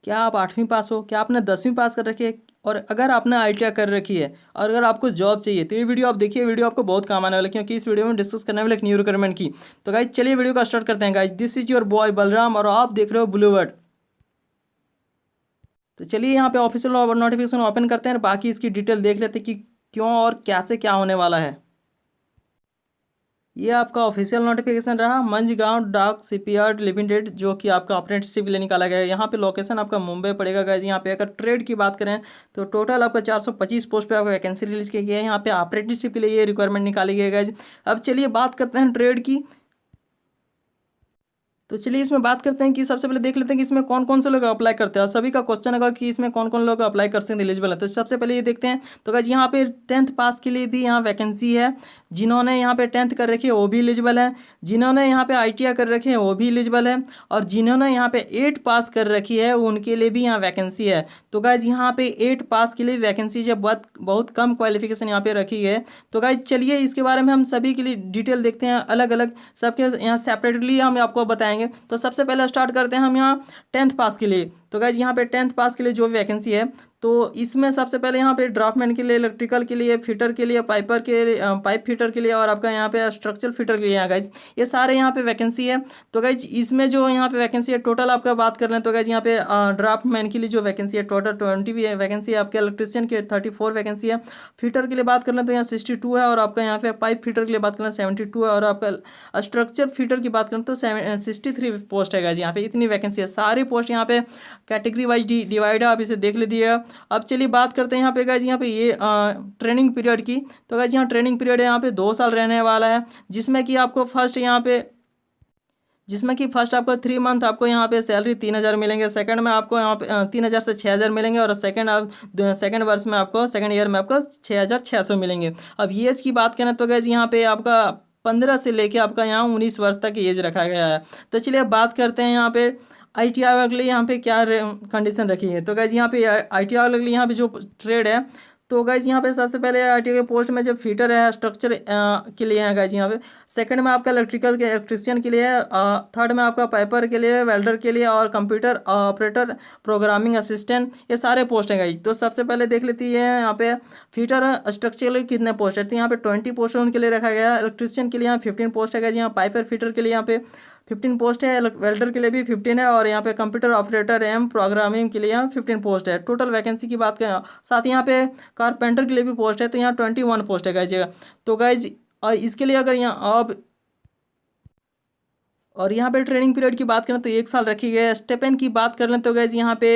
क्या आप 8वीं पास हो, क्या आपने 10वीं पास कर रखी है, और अगर आपने ITI कर रखी है और अगर आपको जॉब चाहिए तो ये वीडियो आप देखिए, वीडियो आपको बहुत काम आने वाला है, क्योंकि इस वीडियो में डिस्कस करने वाले एक न्यू रिक्वायरमेंट की। तो गाइज चलिए वीडियो का स्टार्ट करते हैं। Guys this is your boy Balram और आप देख रहे हो ब्लूवर्ड। तो चलिए यहाँ पे ऑफिशियल नोटिफिकेशन ओपन करते हैं, बाकी इसकी डिटेल देख लेते हैं कि क्यों और कैसे क्या होने वाला है। ये आपका ऑफिशियल नोटिफिकेशन रहा, मंझगांव डाक शिपयार्ड लिमिटेड, जो कि आपका अप्रेंटिसशिप के लिए निकाला गया है। यहाँ पे लोकेशन आपका मुंबई पड़ेगा गाइज। यहाँ पे अगर ट्रेड की बात करें तो टोटल आपका 425 पोस्ट पे आपका वैकेंसी रिलीज की गई है। यहाँ पे अप्रेंटिसशिप के लिए ये रिक्वायरमेंट निकाली गई है गाइज। अब चलिए बात करते हैं ट्रेड की। तो चलिए इसमें बात करते हैं कि सबसे पहले देख लेते हैं कि इसमें कौन कौन से लोग अप्लाई करते हैं, और सभी का क्वेश्चन होगा कि इसमें कौन कौन लोग अप्लाई कर सकते हैं, एलिजिबल है। तो सबसे पहले ये देखते हैं। तो गाइज यहाँ पे 10th पास के लिए भी यहाँ वैकेंसी है। जिन्होंने यहाँ पे 10th कर रखी है वो भी एलिजिबल है, जिन्होंने यहाँ पे ITI कर रखी है वो भी एलिजिबल है, और जिन्होंने यहाँ पे 8 पास कर रखी है उनके लिए भी यहाँ वैकेंसी है। तो गाइज यहाँ पे 8 पास के लिए वैकेंसी जो बहुत बहुत कम क्वालिफिकेशन यहाँ पे रखी है। तो गाइज चलिए इसके बारे में हम सभी के लिए डिटेल देखते हैं, अलग अलग सबके यहाँ सेपरेटली हम आपको बताएंगे। तो सबसे पहले स्टार्ट करते हैं हम यहाँ 10th पास के लिए। तो गाइज यहाँ पे 10th पास के लिए जो वैकेंसी है, तो इसमें सबसे पहले यहाँ पे ड्राफ्टमैन के लिए, इलेक्ट्रिकल के लिए, फिटर के लिए, पाइपर के पाइप फिटर के लिए, और आपका यहाँ पे स्ट्रक्चरल फिटर के लिए यहाँ गाइज ये सारे यहाँ पे वैकेंसी है। तो गाइज इसमें जो यहाँ पे वैकेंसी है टोटल आपका बात कर रहे हैं, तो गाइज यहाँ पे ड्राफ्टमैन के लिए जो वैकेंसी है टोटल 20 वैकेंसी है, आपके इलेक्ट्रिशियन के 34 वैकेंसी है, फिटर के लिए बात कर लें तो यहाँ 62 है, और आपका यहाँ पे पाइप फिटर के लिए बात करें 72 है, और आपका स्ट्रक्चर फिटर की बात करें तो 63 पोस्ट है गाइज। यहाँ पे इतनी वैकेंसी है, सारी पोस्ट यहाँ पे कैटेगरी वाइज डिवाइड है, आप इसे देख लीजिए। अब चलिए बात करते हैं यहाँ पे गाइज यहाँ पे ये ट्रेनिंग पीरियड की। तो गाइज यहाँ ट्रेनिंग पीरियड यहाँ पे 2 साल रहने वाला है, जिसमें कि आपको फर्स्ट आपको 3 मंथ आपको यहाँ पे सैलरी 3,000 मिलेंगे, सेकंड में आपको यहाँ पे 3,000 से 6,000 मिलेंगे, और सेकंड वर्ष में आपको सेकंड ईयर में आपको 6,600 मिलेंगे। अब ये एज की बात करें तो गाइज यहाँ पे आपका 15 से लेके आपका यहाँ 19 वर्ष तक एज रखा गया है। तो चलिए अब बात करते हैं यहाँ पे ITI वाले के लिए यहाँ पे क्या कंडीशन रखी है। तो गाइज यहाँ पे ITI वाले के लिए यहाँ पे जो ट्रेड है, तो गाइज यहाँ पे सबसे पहले ITI के पोस्ट में जो फीटर है स्ट्रक्चर के लिए है गाइज यहाँ पे, सेकंड में आपका इलेक्ट्रिकल के इलेक्ट्रिशियन के लिए है, थर्ड में आपका पाइपर के लिए, वेल्डर के लिए, और कंप्यूटर ऑपरेटर, प्रोग्रामिंग असिस्टेंट, ये सारे पोस्ट हैं गाइज। तो सबसे पहले देख लेती है यहाँ पे फीटर स्ट्रक्चर के लिए कितने पोस्ट है। तो यहाँ पे 20 पोस्ट उनके लिए रखा गया है, इलेक्ट्रिशियन के लिए यहाँ 15 पोस्ट है गाइज, यहाँ पाइपर फिटर के लिए यहाँ पे 15 पोस्ट है, वेल्डर के लिए भी 15 है, और यहाँ पे कंप्यूटर ऑपरेटर एम प्रोग्रामिंग के लिए यहाँ 15 पोस्ट है। टोटल वैकेंसी की बात करें, साथ ही यहाँ पे कारपेंटर के लिए भी पोस्ट है, तो यहाँ 21 पोस्ट है गाइज। तो गाइज और इसके लिए अगर यहाँ अब और यहाँ पे ट्रेनिंग पीरियड की बात करें तो 1 साल रखी गई है। स्टेपेंड की बात कर लें तो गाइज यहाँ पे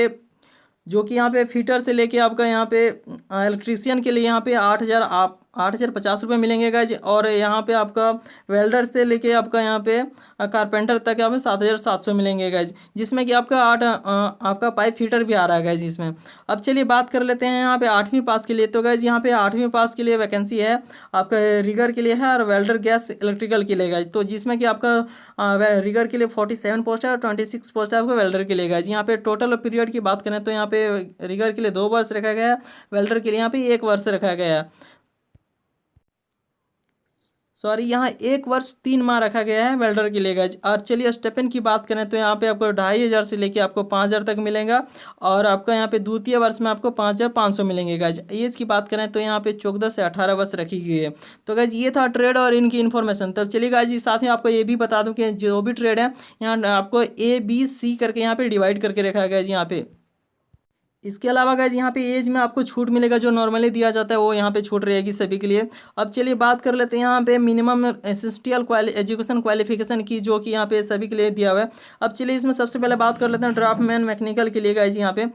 जो कि यहाँ पे फीटर से लेके आपका यहाँ पे इलेक्ट्रीशियन के लिए यहाँ पे 8,050 रुपये मिलेंगे गाइज, और यहाँ पे आपका वेल्डर से लेके आपका यहाँ पे कारपेंटर तक यहाँ पे 7,700 मिलेंगे गाइज, जिसमें कि आपका पाइप फिटर भी आ रहा है गाइज इसमें। अब चलिए बात कर लेते हैं यहाँ पे 8वीं पास के लिए। तो गाइज यहाँ पे 8वीं पास के लिए वैकेंसी है, आपका रिगर के लिए है, और वेल्डर गैस इलेक्ट्रिकल के लिए गाइज। तो जिसमें कि आपका रिगर के लिए 47 पोस्ट है, और 26 पोस्ट है आपको वेल्डर के लिए गाइज। यहाँ पे टोटल पीरियड की बात करें तो यहाँ पे रिगर के लिए 2 वर्ष रखा गया है, वेल्डर के लिए यहाँ पे 1 वर्ष रखा गया है, सॉरी यहाँ 1 वर्ष 3 माह रखा गया है वेल्डर के लिए गाइज। और चलिए स्टेपन की बात करें तो यहाँ पे आपको 2,500 से लेके आपको 5,000 तक मिलेगा, और आपका यहाँ पे द्वितीय वर्ष में आपको 5,500 मिलेंगे गाइज। एज की बात करें तो यहाँ पे 14 से 18 वर्ष रखी गई है। तो गाइज ये था ट्रेड और इनकी इन्फॉर्मेशन। तब चलिए गाइज साथ में आपको ये भी बता दूँ कि जो भी ट्रेड है यहाँ आपको A B C करके यहाँ पे डिवाइड करके रखा गया है यहाँ पे। इसके अलावा गाइज यहाँ पे एज में आपको छूट मिलेगा, जो नॉर्मली दिया जाता है वो यहाँ पे छूट रहेगी सभी के लिए। अब चलिए बात कर लेते हैं यहाँ पे मिनिमम एसिस्टियल एजुकेशन क्वालिफिकेशन की, जो कि यहाँ पे सभी के लिए दिया हुआ है। अब चलिए इसमें सबसे पहले बात कर लेते हैं ड्राफ्टमैन मैकेनिकल के लिए गाइज यहाँ पे।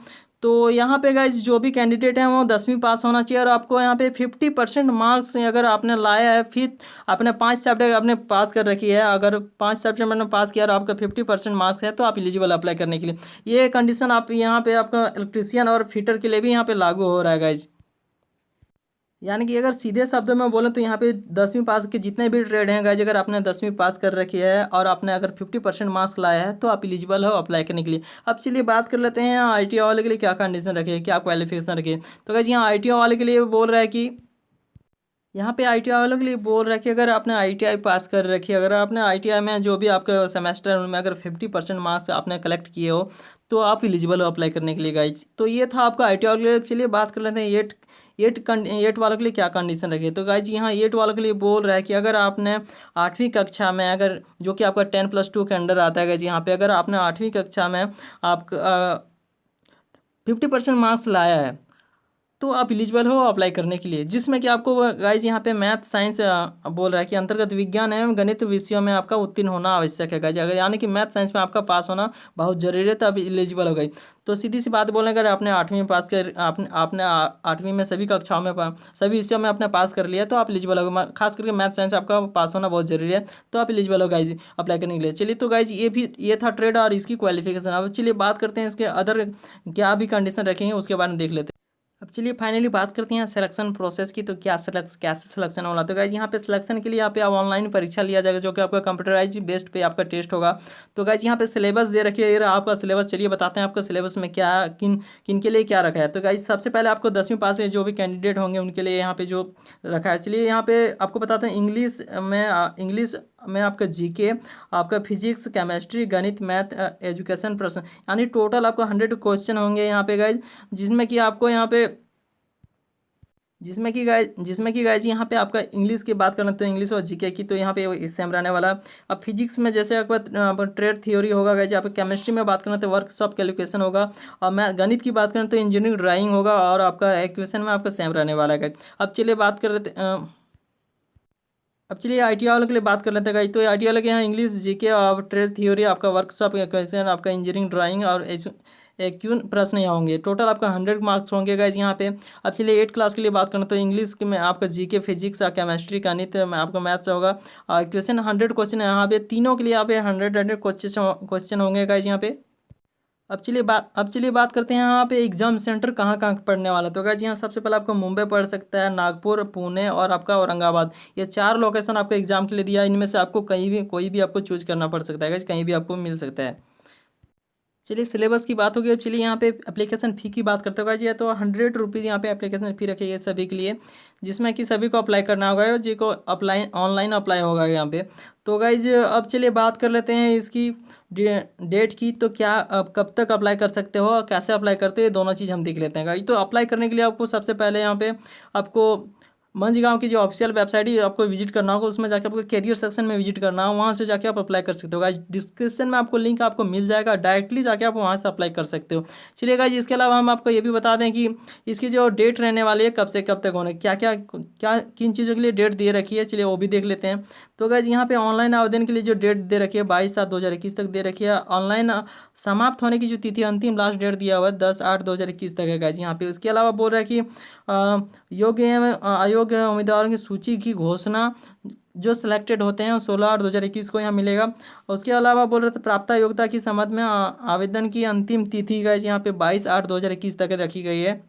तो यहाँ पे गाइज जो भी कैंडिडेट है वो 10वीं पास होना चाहिए, और आपको यहाँ पे 50% मार्क्स अगर आपने लाया है, फिर आपने 5 सब्जेक्ट आपने पास कर रखी है, अगर 5 सब्जेक्ट मैंने पास किया और आपका 50% मार्क्स है तो आप एलिजिबल अप्लाई करने के लिए। ये कंडीशन आप यहाँ पे आपका इलेक्ट्रीशियन और फिटर के लिए भी यहाँ पे लागू हो रहा है गाइज। यानी कि अगर सीधे शब्दों में बोलें तो यहाँ पे 10वीं पास के जितने भी ट्रेड हैं गाइज, अगर आपने 10वीं पास कर रखी है और आपने अगर 50% मार्क्स लाया है तो आप एलिजिबल हो अप्लाई करने के लिए। अब चलिए बात कर लेते हैं ITI वाले के लिए क्या कंडीशन रखी है, क्या क्वालिफिकेशन रखी है। तो गाइज यहाँ ITI वाले के लिए बोल रहा है कि यहाँ पे ITI वालों के लिए बोल रहा है कि अगर आपने ITI पास कर रखी है, अगर आपने ITI में जो भी आपका सेमेस्टर उनमें अगर 50% मार्क्स आपने कलेक्ट किए हो, तो आप एलिजिबल हो अप्लाई करने के लिए गाइज। तो ये था आपका ITI वालों के लिए। चलिए बात कर लेते हैं एट वालों के लिए क्या कंडीशन रखी है। तो गाइज यहाँ एट वालों के लिए बोल रहा है कि अगर आपने 8वीं कक्षा में, अगर जो कि आपका 10+2 के अंडर आता है गाइज, यहाँ पे अगर आपने 8वीं कक्षा में आप 50% मार्क्स लाया है तो आप एलिजिबल हो अप्लाई करने के लिए। जिसमें कि आपको गाइज यहाँ पे मैथ साइंस बोल रहा है कि अंतर्गत विज्ञान एवं गणित विषयों में आपका उत्तीर्ण होना आवश्यक है गाइज। अगर यानी कि मैथ साइंस में आपका पास होना बहुत जरूरी है तो आप एलिजिबल हो गई। तो सीधी सी बात बोलें, अगर आपने 8वीं में पास कर आपने 8वीं में सभी कक्षाओं में सभी विषयों में आपने पास कर लिया तो आप एलिजिबल हो। खास करके मैथ साइंस आपका पास होना बहुत जरूरी है, तो आप एलिजिबल हो गाइज अप्लाई करने के लिए। चलिए तो गाइज ये था ट्रेड और इसकी क्वालिफिकेशन। अब चलिए बात करते हैं इसके अदर क्या भी कंडीशन रखेंगे उसके बारे में देख लेते हैं। अब चलिए फाइनली बात करते हैं सिलेक्शन प्रोसेस की। तो कैसे सिलेक्शन होगा। तो गाइज यहाँ पे सिलेक्शन के लिए यहाँ पे आप ऑनलाइन परीक्षा लिया जाएगा, जो कि आपका कंप्यूटराइज बेस्ड पे आपका टेस्ट होगा। तो गाइज यहाँ पे सिलेबस दे रखी है, ये रहा आपका सिलेबस। चलिए बताते हैं आपका सिलेबस में क्या किन के लिए क्या रखा है। तो गाइज सबसे पहले आपको 10वीं पास है जो भी कैंडिडेट होंगे उनके लिए यहाँ पे जो रखा है। चलिए यहाँ पे आपको बताते हैं इंग्लिश में आपका GK, आपका फिजिक्स, केमिस्ट्री, गणित, मैथ, एजुकेशन प्रश्न, यानी टोटल आपको 100 क्वेश्चन होंगे यहाँ पे गाइज। जिसमें कि आपको यहाँ पे जिसमें कि गाइज यहाँ पे आपका इंग्लिश की बात करें तो इंग्लिश और GK की तो यहाँ पे सेम रहने वाला। अब फिजिक्स में जैसे आपका ट्रेड थ्योरी होगा गाइज। यहाँ पे केमिस्ट्री में बात करें तो वर्कशॉप कैलकुलेशन होगा। और मैं गणित की बात करें तो इंजीनियरिंग ड्राइंग होगा। और आपका इक्वेशन में आपका सेम रहने वाला है गाइज। अब चलिए बात कर लेते अब चलिए ITI वालों के लिए बात कर लेते हैं गाइज। तो ITI वालों के यहाँ इंग्लिश, GK और ट्रेड थ्योरी, आपका वर्कशॉप क्वेश्चन, आपका इंजीनियरिंग ड्राइंग और क्यों प्रश्न यहाँ होंगे। टोटल आपका 100 मार्क्स होंगे गाइज यहाँ पे। अब चलिए 8 क्लास के लिए बात करें तो इंग्लिश में आपका GK, फिजिक्स, केमिस्ट्री, गणित में आपका मैथ्स होगा। और क्वेश्चन 100 क्वेश्चन यहाँ पे तीनों के लिए यहाँ पे 100 क्वेश्चन होंगे गाइज यहाँ पे। अब चलिए बात करते हैं यहाँ पे एग्जाम सेंटर कहाँ कहाँ पढ़ने वाला। तो गाइज यहाँ सबसे पहले आपको मुंबई पढ़ सकता है, नागपुर, पुणे और आपका औरंगाबाद। ये 4 लोकेशन आपको एग्जाम के लिए दिया है। इनमें से आपको कहीं भी कोई भी आपको चूज करना पड़ सकता है गाइज, कहीं भी आपको मिल सकता है। चलिए सिलेबस की बात होगी। अब चलिए यहाँ पे एप्लीकेशन फ़ी की बात करते होगा जी। तो 100 रुपीज़ यहाँ पे एप्लीकेशन फ़ी रखी है सभी के लिए, जिसमें कि सभी को अप्लाई करना होगा और जी को ऑनलाइन अप्लाई होगा यहाँ पे। तो गाइज अब चलिए बात कर लेते हैं इसकी डेट की। तो क्या अब कब तक अप्लाई कर सकते हो और कैसे अप्लाई करते हो, ये दोनों चीज़ हम देख लेते हैं गाइज। तो अप्लाई करने के लिए आपको सबसे पहले यहाँ पे आपको मंझगांव की जो ऑफिशियल वेबसाइट है आपको विजिट करना होगा। उसमें जाकर आपको कैरियर सेक्शन में विजिट करना है, वहाँ से जाके आप अप्लाई कर सकते हो गाइज। डिस्क्रिप्शन में आपको लिंक आपको मिल जाएगा, डायरेक्टली जाके आप वहाँ से अप्लाई कर सकते हो। चलिए गाइज इसके अलावा हम आपको ये भी बता दें कि इसकी जो डेट रहने वाली है कब से कब तक होने, क्या किन चीज़ों के लिए डेट दे रखी है, चलिए वो भी देख लेते हैं। तो गाइज यहाँ पे ऑनलाइन आवेदन के लिए जो डेट दे रखी है 22/7/2021 तक दे रखी है। ऑनलाइन समाप्त होने की जो तिथि अंतिम लास्ट डेट दिया हुआ है 10/8/2021 तक है गाइज यहाँ पे। इसके अलावा बोल रहा है कि योग्य एवं अयोग्य उम्मीदवारों की सूची की घोषणा जो सिलेक्टेड होते हैं 16/8/2021 को यहाँ मिलेगा। उसके अलावा बोल रहे थे प्राप्त योग्यता की संबंध में आवेदन की अंतिम तिथि गाइज यहाँ पे 22/8/2021 तक रखी गई है।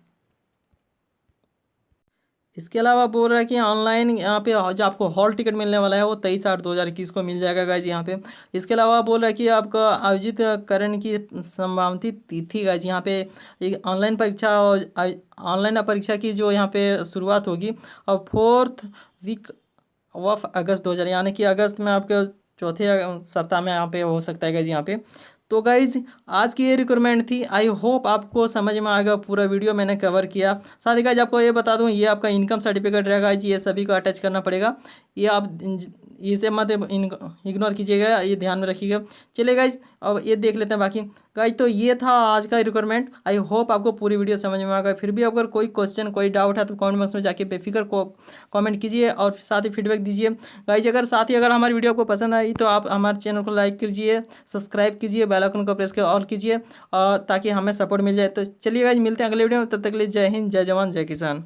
इसके अलावा बोल रहा है कि ऑनलाइन यहाँ पे जो आपको हॉल टिकट मिलने वाला है वो 23/8/2021 को मिल जाएगा गाइज यहाँ पे। इसके अलावा बोल रहा है कि आपका आयोजित करने की संभावित तिथि गाइज यहाँ पे एक ऑनलाइन परीक्षा की जो यहाँ पे शुरुआत होगी और 4th वीक ऑफ अगस्त 2000, यानी कि अगस्त में आपके चौथे सप्ताह में यहाँ पे हो सकता है गाइज यहाँ पे। तो गाइज आज की ये रिक्वायरमेंट थी। आई होप आपको समझ में आएगा, पूरा वीडियो मैंने कवर किया। साथ ही गाइज आपको ये बता दूं, ये आपका इनकम सर्टिफिकेट रहेगा जी, ये सभी को अटैच करना पड़ेगा। ये आप इसे मत इग्नोर कीजिएगा, ये ध्यान में रखिएगा। चलिए गाइज अब ये देख लेते हैं बाकी। गाइज तो ये था आज का रिक्वायरमेंट। आई होप आपको पूरी वीडियो समझ में आ गई। फिर भी अगर कोई क्वेश्चन कोई डाउट है तो कमेंट बॉक्स में जाके बेफिक्र को कमेंट कीजिए और साथ ही फीडबैक दीजिए गाइज। अगर हमारी वीडियो आपको पसंद आई तो आप हमारे चैनल को लाइक कीजिए, सब्सक्राइब कीजिए, बेल आइकन को प्रेस कर ऑल कीजिए ताकि हमें सपोर्ट मिल जाए। तो चलिए गाइज मिलते हैं अगले वीडियो में, तब तक के लिए जय हिंद, जय जवान, जय किसान।